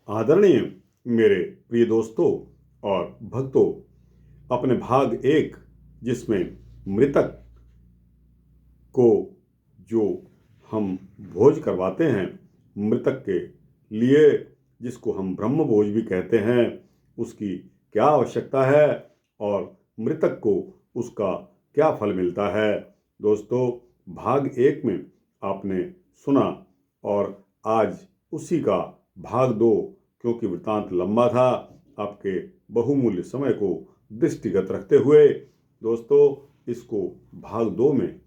आदरणीय मेरे प्रिय दोस्तों और भक्तों, अपने भाग एक जिसमें मृतक को जो हम भोज करवाते हैं, मृतक के लिए जिसको हम ब्रह्म भोज भी कहते हैं, उसकी क्या आवश्यकता है और मृतक को उसका क्या फल मिलता है। दोस्तों, भाग एक में आपने सुना और आज उसी का भाग दो, क्योंकि वृत्तांत लंबा था, आपके बहुमूल्य समय को दृष्टिगत रखते हुए दोस्तों इसको भाग दो में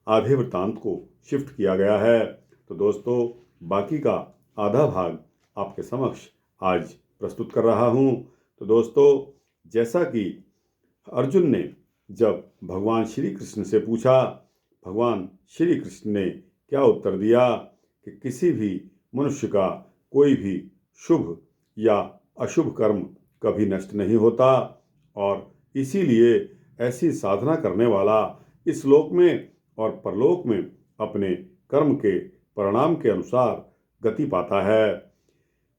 आधे वृत्तांत को शिफ्ट किया गया है। तो दोस्तों, बाकी का आधा भाग आपके समक्ष आज प्रस्तुत कर रहा हूँ। तो दोस्तों, जैसा कि अर्जुन ने जब भगवान श्री कृष्ण से पूछा, भगवान श्री कृष्ण ने क्या उत्तर दिया कि किसी भी मनुष्य का कोई भी शुभ या अशुभ कर्म कभी नष्ट नहीं होता, और इसीलिए ऐसी साधना करने वाला इस लोक में और परलोक में अपने कर्म के परिणाम के अनुसार गति पाता है।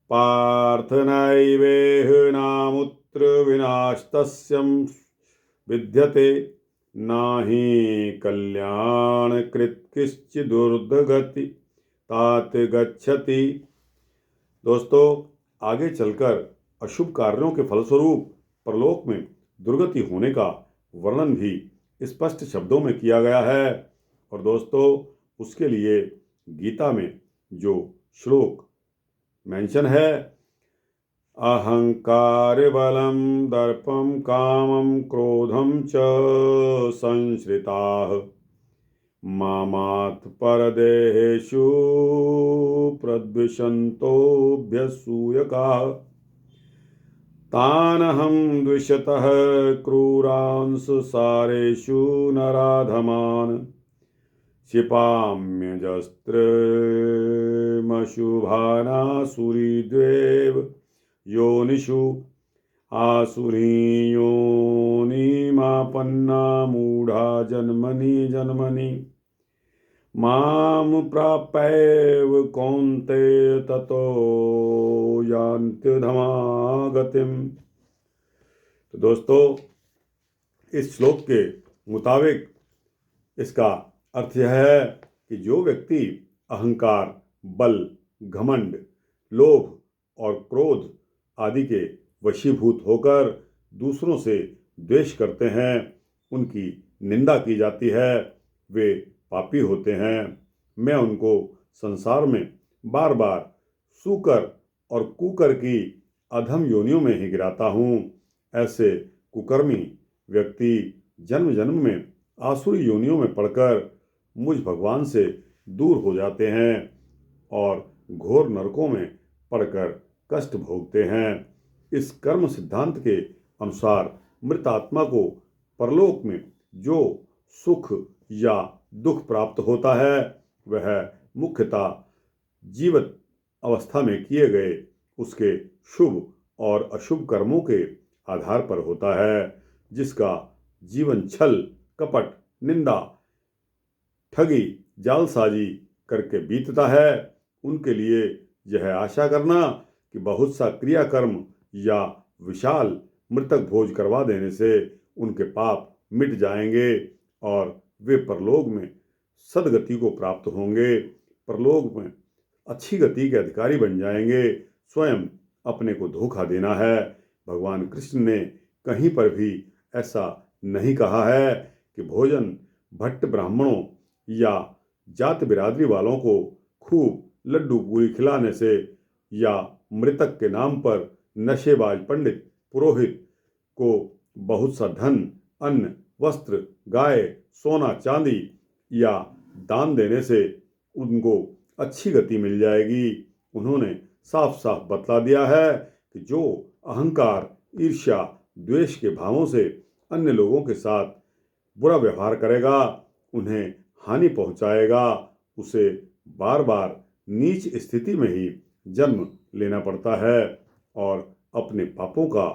पार्थ नैवेह नामुत्र विनाशतस्यं विद्यते नाहि कल्याण कृत किश्चिदुर्गति तात गच्छति। दोस्तों, आगे चलकर अशुभ कार्यों के फलस्वरूप परलोक में दुर्गति होने का वर्णन भी स्पष्ट शब्दों में किया गया है। और दोस्तों, उसके लिए गीता में जो श्लोक मेंशन है, अहंकार बलम दर्पम कामम क्रोधम च संश्रिताः मामात् परदेहेषु प्रद्विषन्तोऽभ्यसूयकाः तानहं द्विषतः क्रूरांस सारेषु नराधमान् क्षिपाम्यजस्त्रमशुभानासुरीद्वेव योनिषु आसुरी योनिमापन्ना मूढ़ा जन्मनि जन्मनि मां प्राप्यैव कौन्तेय ततो यान्त्यधमागतिम्। तो दोस्तों, इस श्लोक के मुताबिक इसका अर्थ यह है कि जो व्यक्ति अहंकार, बल, घमंड, लोभ और क्रोध आदि के वशीभूत होकर दूसरों से द्वेष करते हैं, उनकी निंदा की जाती है, वे पापी होते हैं। मैं उनको संसार में बार बार सूकर और कुकर की अधम योनियों में ही गिराता हूँ। ऐसे कुकर्मी व्यक्ति जन्म जन्म में आसुरी योनियों में पड़कर मुझ भगवान से दूर हो जाते हैं और घोर नरकों में पड़कर कष्ट भोगते हैं। इस कर्म सिद्धांत के अनुसार मृत आत्मा को परलोक में जो सुख या दुख प्राप्त होता है, वह मुख्यतः जीवित अवस्था में किए गए उसके शुभ और अशुभ कर्मों के आधार पर होता है। जिसका जीवन छल, कपट, निंदा, ठगी, जालसाजी करके बीतता है, उनके लिए यह आशा करना कि बहुत सा क्रियाकर्म या विशाल मृतक भोज करवा देने से उनके पाप मिट जाएंगे और वे परलोक में सदगति को प्राप्त होंगे, परलोक में अच्छी गति के अधिकारी बन जाएंगे, स्वयं अपने को धोखा देना है। भगवान कृष्ण ने कहीं पर भी ऐसा नहीं कहा है कि भोजन भट्ट ब्राह्मणों या जात बिरादरी वालों को खूब लड्डू पूरी खिलाने से या मृतक के नाम पर नशेबाज पंडित पुरोहित को बहुत सा धन, अन्न, वस्त्र, गाय, सोना, चांदी या दान देने से उनको अच्छी गति मिल जाएगी। उन्होंने साफ साफ बतला दिया है कि जो अहंकार, ईर्ष्या, द्वेष के भावों से अन्य लोगों के साथ बुरा व्यवहार करेगा, उन्हें हानि पहुंचाएगा, उसे बार बार नीच स्थिति में ही जन्म लेना पड़ता है और अपने पापों का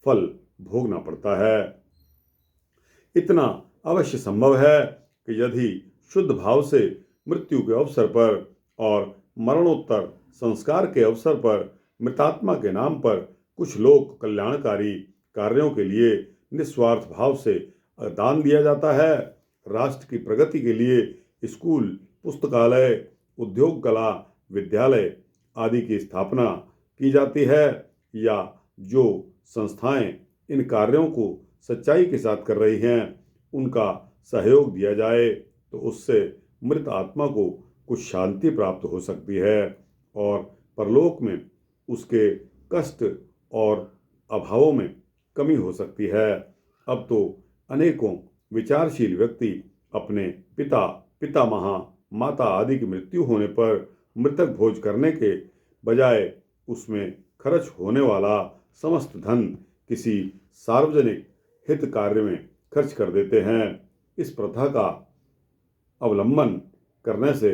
फल भोगना पड़ता है। इतना अवश्य संभव है कि यदि शुद्ध भाव से मृत्यु के अवसर पर और मरणोत्तर संस्कार के अवसर पर मृतात्मा के नाम पर कुछ लोक कल्याणकारी कार्यों के लिए निस्वार्थ भाव से दान दिया जाता है। राष्ट्र की प्रगति के लिए स्कूल, पुस्तकालय, उद्योग, कला, विद्यालय आदि की स्थापना की जाती है, या जो संस्थाएं इन कार्यों को सच्चाई के साथ कर रही हैं उनका सहयोग दिया जाए तो उससे मृत आत्मा को कुछ शांति प्राप्त हो सकती है और परलोक में उसके कष्ट और अभावों में कमी हो सकती है। अब तो अनेकों विचारशील व्यक्ति अपने पिता, पितामह, माता आदि की मृत्यु होने पर मृतक भोज करने के बजाय उसमें खर्च होने वाला समस्त धन किसी सार्वजनिक हित कार्य में खर्च कर देते हैं। इस प्रथा का अवलंबन करने से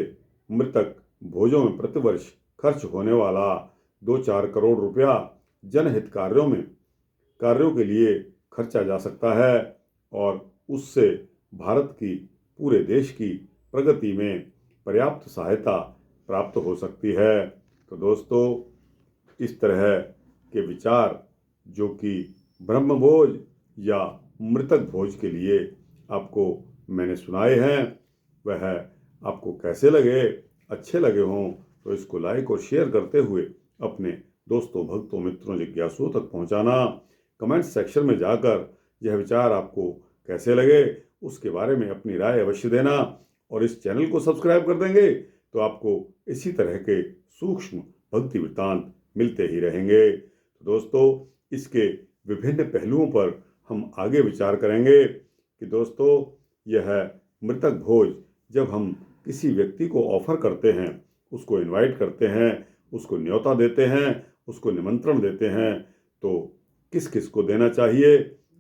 मृतक भोजों में प्रतिवर्ष खर्च होने वाला 2-4 करोड़ रुपया जनहित कार्यों के लिए खर्चा जा सकता है और उससे भारत की, पूरे देश की प्रगति में पर्याप्त सहायता प्राप्त हो सकती है। तो दोस्तों, इस तरह के विचार जो कि ब्रह्मभोज या मृतक भोज के लिए आपको मैंने सुनाए हैं, वह आपको कैसे लगे, अच्छे लगे हों तो इसको लाइक और शेयर करते हुए अपने दोस्तों, भक्तों, मित्रों, जिज्ञासुओं तक पहुंचाना। कमेंट सेक्शन में जाकर यह विचार आपको कैसे लगे उसके बारे में अपनी राय अवश्य देना और इस चैनल को सब्सक्राइब कर देंगे तो आपको इसी तरह के सूक्ष्म भक्ति वृत्तांत मिलते ही रहेंगे। तो दोस्तों, इसके विभिन्न पहलुओं पर हम आगे विचार करेंगे कि दोस्तों, यह मृतक भोज जब हम किसी व्यक्ति को ऑफर करते हैं, उसको इनवाइट करते हैं, उसको न्योता देते हैं, उसको निमंत्रण देते हैं, तो किस किस को देना चाहिए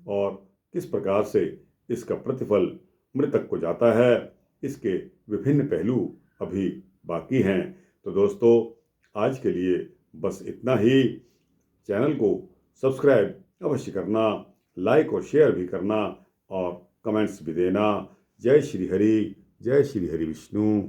और किस प्रकार से इसका प्रतिफल मृतक को जाता है, इसके विभिन्न पहलू अभी बाकी हैं। तो दोस्तों, आज के लिए बस इतना ही। चैनल को सब्सक्राइब अवश्य करना, लाइक और शेयर भी करना और कमेंट्स भी देना। जय श्री हरि, जय श्री हरि विष्णु।